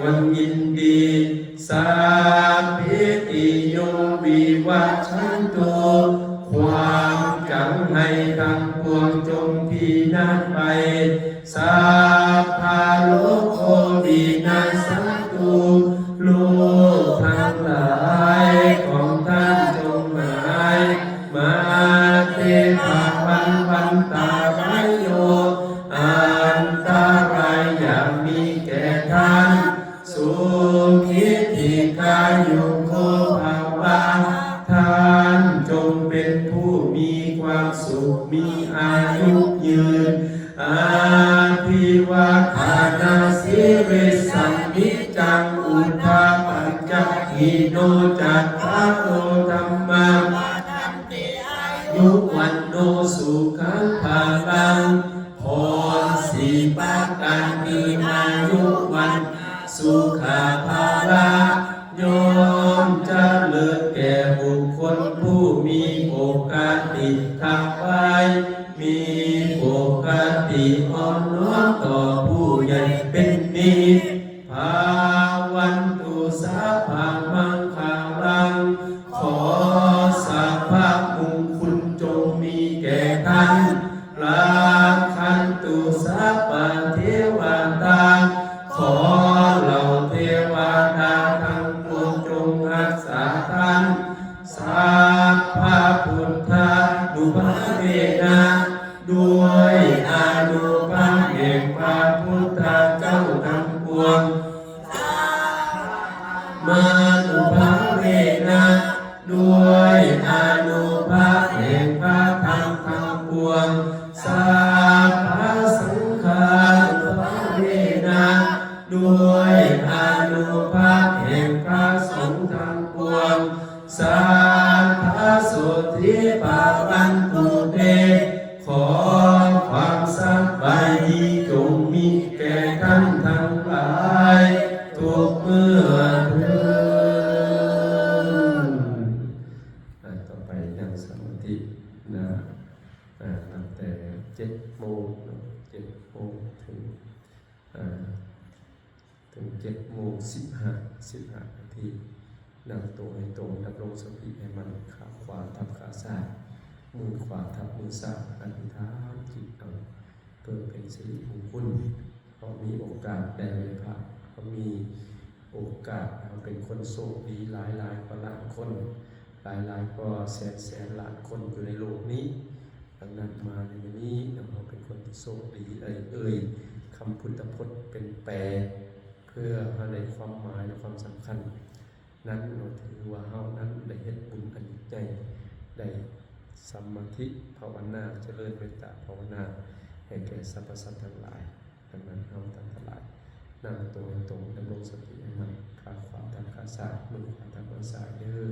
วันยินดีสัพพิติโยวิวัชชันตุความกังให้ทั้งปวงจงพินาศไปสัพพะโลกโควินาศตุโลกทั้งหลายของท่านจงหมายมาเตภะวันตารายโยอันตรายอย่ามีแก่ท่านสุขิติกายุโกภาวะท่านจงเป็นผู้มีความสุขมีอายุยืนอาภิวาทานาสิริสัมมิจังอุทธาปัจจหิโนจัตตารโลธัมมังยุวันโนสุขังภาลังพรสีปาการมีอายุวันสุขาภาละโยมจะเลิศแก่บุคคลผู้มีโอกาสิทางไปมีโอกาสิอ่อนน้อมต่อผู้ใหญ่เป็นนิจภาวันตุสัพพะมังคาลังขอสัพพะมงคลจงมีแก่ท่านราคันตุสัพพะเทวตาขอเหล่าเทวดาทั้งปวงจงรักษาท่านสัพพะพุทธานุภาเวนะด้วยอานุภาพแห่งพระพุทธเจ้าทั้งปวงมานุภาเวนะด้วยอานุภาพแห่งพระธรรมทั้งปวงสัพพะสังฆานุภาเวนะด้วยอานุภาพแห่งพระสงฆ์ทั้งปวงสัพพะโสธิภาวันตุเตขอความสบายดีจงมีแก่ท่านทั้งหลายทุกเมื่อเถิดต่อไปนั่งสมาธินะตั้งแต่7 โมงถึง7:15นาทีนั่งตรงให้ตรงดำรงสติให้มันขาขวาทับขาซ้ายมือขวาทับมือซ้ายอธิษฐานจิตเอาเพื่อเป็นสิริมงคลเพราะมีโอกาสได้ไหว้พระเพราะมีโอกาสเราเป็นคนโชคดีหลายกว่าล้านคนหลายก็แสนล้านคนอยู่ในโลกนี้ดังนั้นมาในวันนี้เราเป็นคนที่โชคดีคำพุทธพจน์เป็นแปลเพื่อให้ความหมายและความสำคัญนั้นเราถือว่าเฮานั้นได้เฮ็ดบุญอันยิ่งใหญ่ได้สมาธิภาวนาเจริญเมตตาภาวนาให้แก่สรรพสัตว์ทั้งหลายดังนั้นเฮาทั้งหลายนั่งตรงดำรงสติให้มันขาขวาทางขาซ้ายมือขวาทางมือซ้ายเด้อ